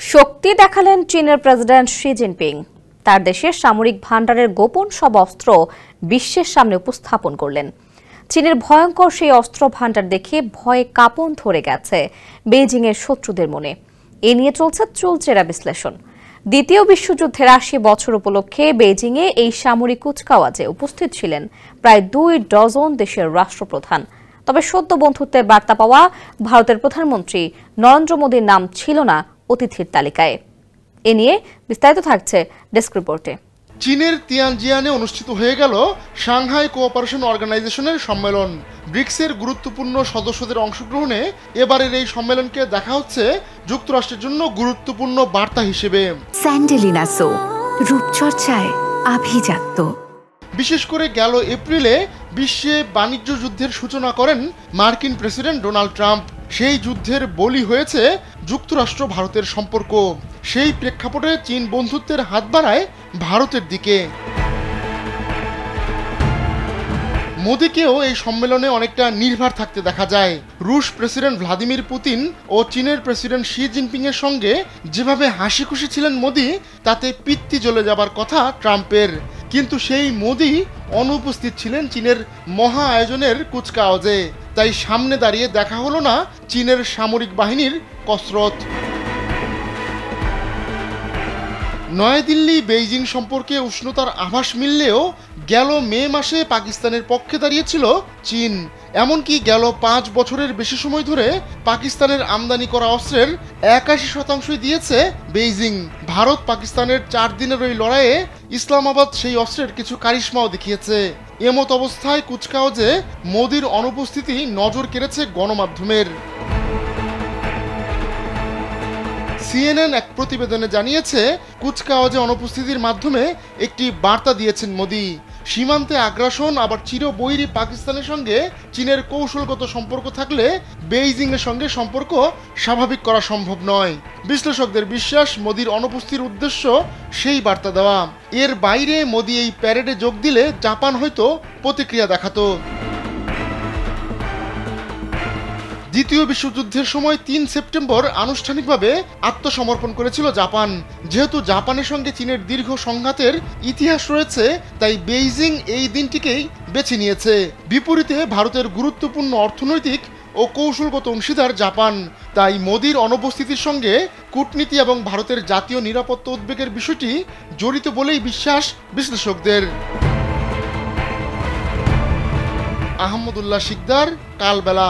শক্তি দেখালেন চীনের president Xi Jinping. তার দেশের সামরিক ভান্ডারের গোপন সব অস্ত্র বিশ্বের সামনে উপস্থাপন করলেন। চীনের ভয়ঙ্কর সেই অস্ত্র ভান্ডার দেখে ভয়ে কাঁপন ধরে গেছে বেইজিংয়ের শত্রুদের মনে। এ নিয়ে চলছে চুলচেরা বিশ্লেষণ। দ্বিতীয় বিশ্বযুদ্ধের ৮০ বছর উপলক্ষে বেইজিংয়ে এই সামরিক কুচকাওয়াজে উপস্থিত ছিলেন প্রায় ২ ডজন দেশের রাষ্ট্রপ্রধান। তবে সদ্য বন্ধুত্বের বার্তা পাওয়া ভারতের প্রধানমন্ত্রী নরেন্দ্র মোদীর নাম ছিল না অতিথির তালিকায়। এ নিয়ে বিস্তারিত থাকছে ডেস্ক রিপোর্টে। চীনের তিয়ানজিয়ানে অনুষ্ঠিত হয়ে গেল সাংহাই কোঅপারেশন অর্গানাইজেশনের সম্মেলন। ব্রিক্সের গুরুত্বপূর্ণ সদস্যদের অংশগ্রহণে এবারের এই সম্মেলনকে দেখা হচ্ছে যুক্তরাষ্ট্রের জন্য গুরুত্বপূর্ণ বার্তা হিসেবে। স্যান্ডেলিনা সো, রূপচর্চায় আভিজাত্য। বিশেষ করে গেল এপ্রিলে বিশ্বে বাণিজ্য যুদ্ধের সূচনা করেন মার্কিন প্রেসিডেন্ট ডোনাল্ড ট্রাম্প। সেই যুদ্ধের বলি হয়েছে যুক্তরাষ্ট্র ভারতের সম্পর্ক। সেই প্রেক্ষাপটে চীন বন্ধুত্বের হাত বাড়ায় ভারতের দিকে। মোদীকেও এই সম্মেলনে অনেকটা নির্ভর থাকতে দেখা যায়। রুশ প্রেসিডেন্ট ভ্লাদিমির পুতিন ও চীনের প্রেসিডেন্ট শি জিনপিং এর সঙ্গে যেভাবে হাসি খুশি ছিলেন মোদী, তাতে পিত্তি জ্বলে যাবার কথা ট্রাম্পের। কিন্তু সেই মোদী অনুপস্থিত ছিলেন চীনের মহা আয়োজনের কুচকাওয়াজে। তাই সামনে দাঁড়িয়ে দেখা হলো না চীনের সামরিক বাহিনীর কসরত। নয়াদিল্লি বেইজিং সম্পর্কে উষ্ণতার আভাস মিললেও গেল মে মাসে পাকিস্তানের পক্ষে দাঁড়িয়েছিল চীন। এমনকি গেল ৫ বছরের বেশি সময় ধরে পাকিস্তানের আমদানি করা অস্ত্রের ৮১% দিয়েছে বেইজিং। ভারত পাকিস্তানের ৪ দিনের ওই লড়াইয়ে ইসলামাবাদ সেই অস্ত্রের কিছু কারিশমাও দেখিয়েছে। এমত অবস্থায় কুচকাওয়াজে মোদীর অনুপস্থিতি নজর কেড়েছে গণমাধ্যমের। সিএনএন এক প্রতিবেদনে জানিয়েছে, কুচকাওয়াজে অনুপস্থিতির মাধ্যমে একটি বার্তা দিয়েছেন মোদী। সীমান্তে আগ্রাসন আবার চিরবৈরী পাকিস্তানের সঙ্গে চীনের কৌশলগত সম্পর্ক থাকলে বেইজিংয়ের সঙ্গে সম্পর্ক স্বাভাবিক করা সম্ভব নয়। বিশ্লেষকদের বিশ্বাস, মোদীর অনুপস্থিতির উদ্দেশ্য সেই বার্তা দেওয়া। এর বাইরে মোদী এই প্যারেডে যোগ দিলে জাপান হয়তো প্রতিক্রিয়া দেখাতো। দ্বিতীয় বিশ্বযুদ্ধের সময় ৩ সেপ্টেম্বর আনুষ্ঠানিকভাবে আত্মসমর্পণ করেছিল জাপান। যেহেতু জাপানের সঙ্গে চীনের দীর্ঘ সংঘাতের ইতিহাস রয়েছে, তাই বেইজিং এই দিনটিকেই বেছে নিয়েছে। বিপরীতে ভারতের গুরুত্বপূর্ণ অর্থনৈতিক ও কৌশলগত অংশীদার জাপান। তাই মোদীর অনুপস্থিতির সঙ্গে কূটনীতি এবং ভারতের জাতীয় নিরাপত্তা উদ্বেগের বিষয়টি জড়িত বলেই বিশ্বাস বিশ্লেষকদের। আহমদুল্লাহ শিকদার, কালবেলা।